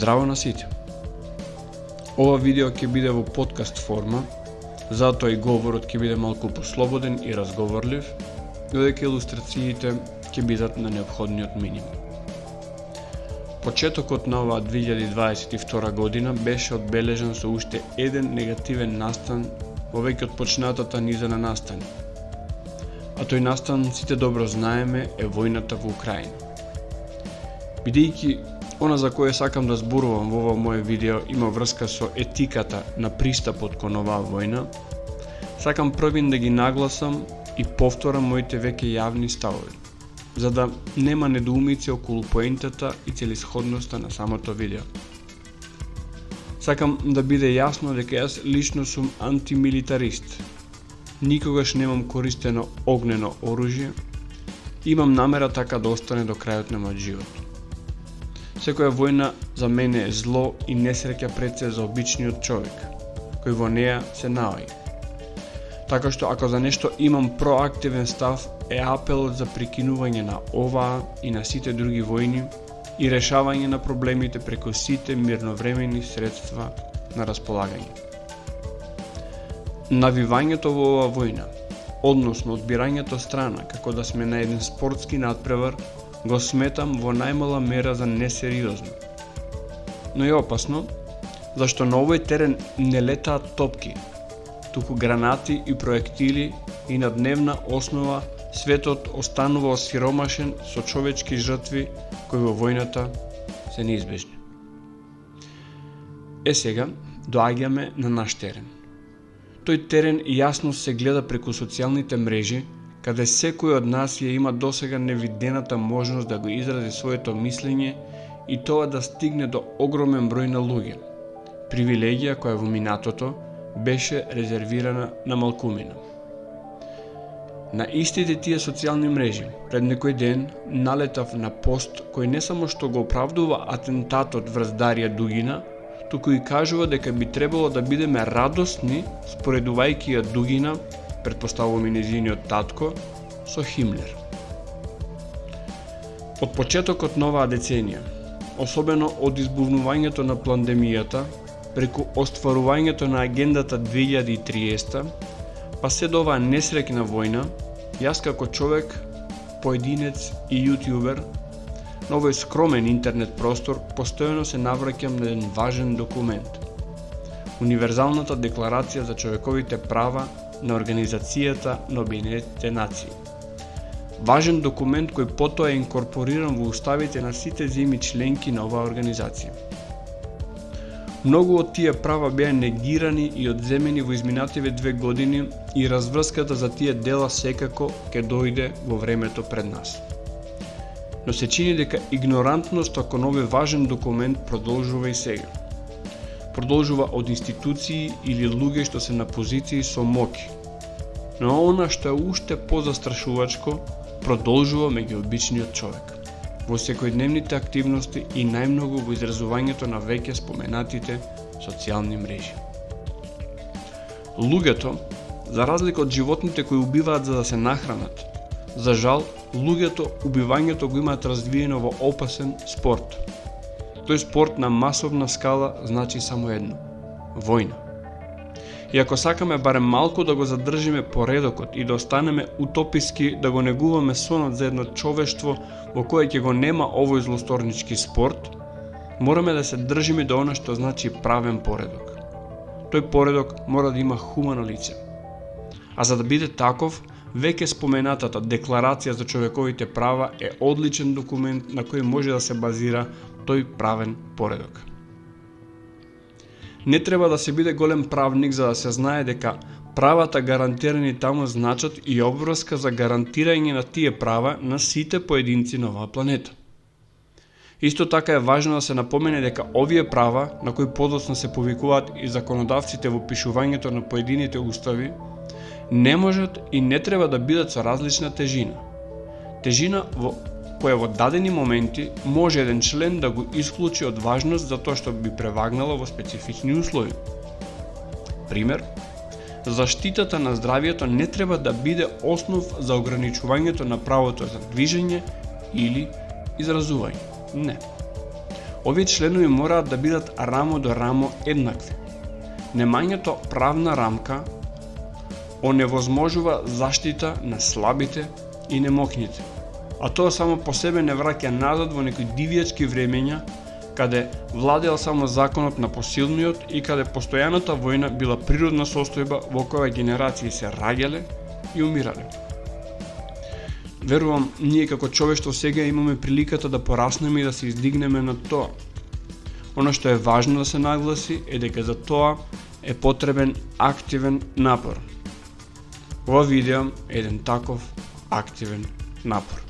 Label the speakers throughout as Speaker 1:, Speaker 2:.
Speaker 1: Здраво на сите! Ова видео ќе биде во подкаст форма, затоа и говорот ќе биде малку послободен и разговорлив, додека илустрациите ќе бидат на неопходниот минимум. Почетокот на оваа 2022 година беше одбележан со уште еден негативен настан во веќе отпочнатата низа на настани. А тој настан, сите добро знаеме, е војната во Украина. Бидејќи она за кое сакам да зборувам во ова моје видео има врска со етиката на пристапот кон оваа војна, сакам првин да ги нагласам и повторам моите веќе јавни ставови, за да нема недоумици околу поентата и целисходноста на самото видео. Сакам да биде јасно дека јас лично сум антимилитарист. Никогаш немам користено огнено оружје, имам намера така да остане до крајот на мојот живот. Секоја војна за мене е зло и несреќа пред се за обичниот човек, кој во неа се наоѓа. Така што ако за нешто имам проактивен став е апелот за прекинување на оваа и на сите други војни и решавање на проблемите преку сите мирновремени средства на располагање. Навивањето во оваа војна, односно одбирањето страна како да сме на еден спортски надпревар, го сметам во најмала мера за несериозно. Но е опасно, зашто на овој терен не летаат топки, туку гранати и проектили и на дневна основа светот останува осиромашен со човечки жртви кои во војната се неизбежни. Сега доаѓаме на наш терен. Тој терен јасно се гледа преку социјалните мрежи, каде секој од нас ја има досега невидената можност да го изрази своето мислење и тоа да стигне до огромен број на луѓе. Привилегија која во минатото беше резервирана на малкумина. На истите тие социјални мрежи, пред некој ден налетав на пост кој не само што го оправдува атентатот врз Дарија Дугина, туку и кажува дека би требало да бидеме радосни споредувајќи ја Дугина, претпоставувам и нејзиниот татко, со Химлер. Од почетокот на оваа деценија, особено од избувнувањето на пандемијата, преку остварувањето на агендата 2030, па се до оваа несреќна војна, јас како човек, поединец и јутјубер, на овој скромен интернет простор постојано се навраќам на еден важен документ. Универзалната декларација за човековите права на Организацијата на Обединетите нации. Важен документ кој потоа е инкорпориран во уставите на сите земји членки на оваа организација. Многу од тие права беа негирани и одземени во изминативе 2 години и разврската за тие дела секако ќе дојде во времето пред нас. Но се чини дека игнорантноста кон овој важен документ продолжува и сега. Продолжува од институции или луѓе што се на позиции со моќ. Но она што е уште позастрашувачко, продолжува меѓу обичниот човек, во секојдневните активности и најмногу во изразувањето на веќе споменатите социјални мрежи. Луѓето, за разлика од животните кои убиваат за да се нахранат, за жал, луѓето убивањето го имаат развиено во опасен спорт. Тој спорт на масовна скала значи само едно – војна. И ако сакаме барем малку да го задржиме поредокот и да останеме утописки да го негуваме сонот за едно човештво во кое ќе го нема овој злосторнички спорт, мораме да се држиме до она што значи правен поредок. Тој поредок мора да има хумано лице. А за да биде таков, веќе споменатата Декларација за човековите права е одличен документ на кој може да се базира тој правен поредок. Не треба да се биде голем правник за да се знае дека правата гарантирани таму значат и обврска за гарантирање на тие права на сите поединци на оваа планета. Исто така е важно да се напомене дека овие права, на кои подоцна се повикуваат и законодавците во пишувањето на поедините устави, не можат и не треба да бидат со различна тежина. Тежина која во дадени моменти може еден член да го исклучи од важност затоа што би превагнала во специфични услови. Пример, заштитата на здравието не треба да биде основ за ограничувањето на правото за движење или изразување. Не. Овие членови мораат да бидат рамо до рамо еднакви. Немањето правна рамка оневозможува заштита на слабите и немокните, а тоа само по себе не враќа назад во некои дивијачки времења, каде владеел само законот на посилниот и каде постојаната војна била природна состојба во која генерации се раѓале и умирале. Верувам, ние како човештво сега имаме приликата да пораснеме и да се издигнеме над тоа. Она што е важно да се нагласи е дека за тоа е потребен активен напор. Ова видео е еден таков активен напор.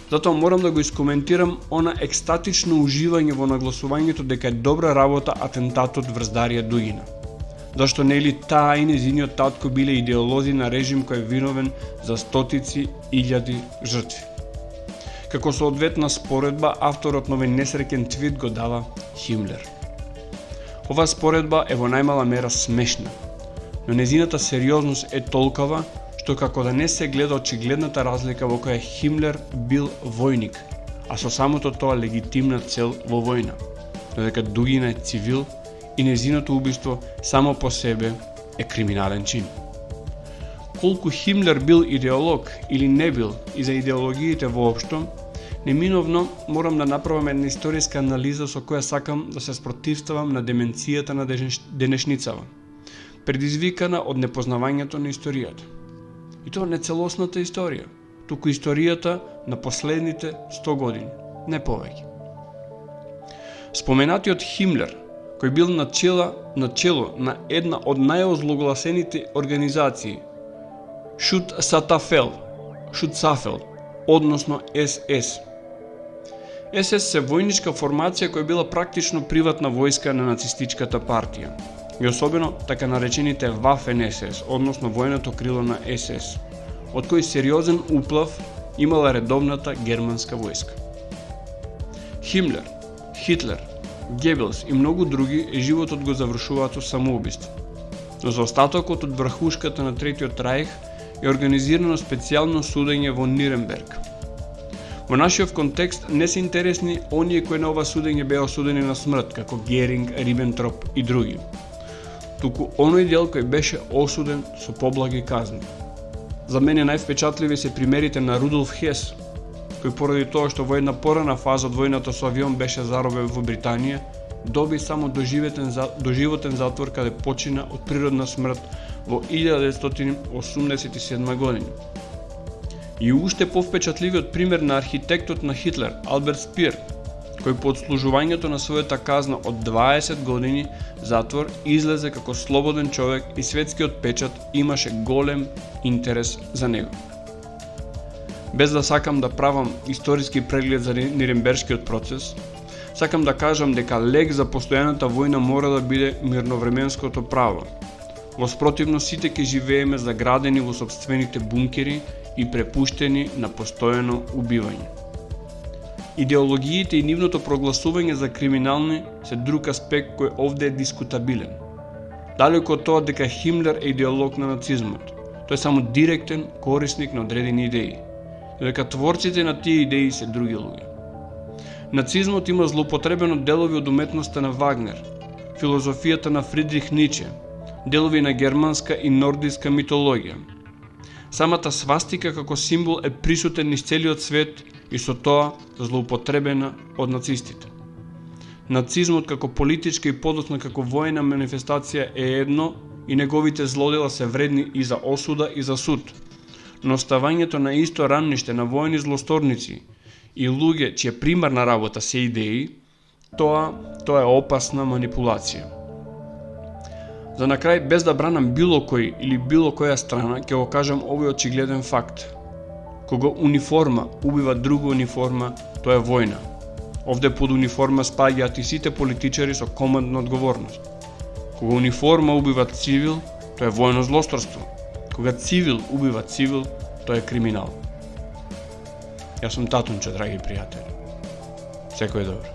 Speaker 1: Затоа морам да го искоментирам она екстатично уживање во нагласувањето дека е добра работа атентатот врз Дарија Дугина. Зашто нели таа и нејзиниот татко биле идеолози на режим кој е виновен за стотици илјади жртви. Како соодветна споредба, авторот на овој несреќен твит го дава Химлер. Оваа споредба е во најмала мера смешна, но нејзината сериозност е толкова што како да не се гледа очигледната разлика во која Химлер бил војник, а со самото тоа легитимна цел во војна, додека Дугина е цивил и нејзиното убиство само по себе е криминален чин. Колку Химлер бил идеолог или не бил и за идеологиите воопшто, неминовно морам да направам една историска анализа со која сакам да се спротивставам на деменцијата на денешницава, предизвикана од непознавањето на историјата. И тоа не целосната историја, туку историјата на последните 100 години, не повеќе. Споменатиот Химлер, кој бил на чело на една од најозлогласените организации, Schutzstaffel, односно СС. СС се војничка формација која била практично приватна војска на нацистичката партија, и особено така наречените Waffen-SS, односно војното крило на СС, од кој сериозен уплав имала редовната германска војска. Химлер, Хитлер, Гебелс и многу други животот го завршуваат со самоубиство. Но за остатокот од врхушката на Третиот рајх е организирано специјално судење во Нирнберг. Во нашиот контекст не се интересни оние кои на ова судење беа осудени на смрт, како Геринг, Рибентроп и други, туку оној дел кој беше осуден со поблаги казни. За мене највпечатливи се примерите на Рудолф Хес, кој поради тоа што во една порана фаза од војната со авион беше заробен во Британија, доби само доживотен затвор каде почина од природна смрт во 1987 година. И уште повпечатливиот пример на архитектот на Хитлер, Алберт Спир, кој по отслужувањето на својата казна од 20 години затвор излезе како слободен човек и светскиот печат имаше голем интерес за него. Без да сакам да правам историски преглед за Нирнбергскиот процес, сакам да кажам дека лек за постојаната војна мора да биде мирновременското право. Во спротивно сите ќе живееме заградени во сопствените бункери и препуштени на постојано убивање. Идеологиите и нивното прогласување за криминални се друг аспект кој овде е дискутабилен. Далеко од тоа дека Химлер е идеолог на нацизмот, тој е само директен корисник на одредени идеи, додека творците на тие идеи се други луѓе. Нацизмот има злоупотребено делови од уметноста на Вагнер, филозофијата на Фридрих Ниче, делови на германска и нордиска митологија. Самата свастика како символ е присутен низ целиот свет и со тоа злоупотребена од нацистите. Нацизмот како политичка и подоцна како војна манифестација е едно и неговите злодела се вредни и за осуда и за суд, но ставањето на исто ранниште на војни злосторници и луѓе чија примарна работа се идеи, тоа е опасна манипулација. За на крај, без да бранам било кој или било која страна, ќе го кажам овој очигледен факт. Кога униформа убива друга униформа, тоа е војна. Овде под униформа спаѓаат и сите политичари со командна одговорност. Кога униформа убива цивил, тоа е војно злосторство. Кога цивил убива цивил, тоа е криминал. Јас сум Татунчо, драги пријатели. Секој добро.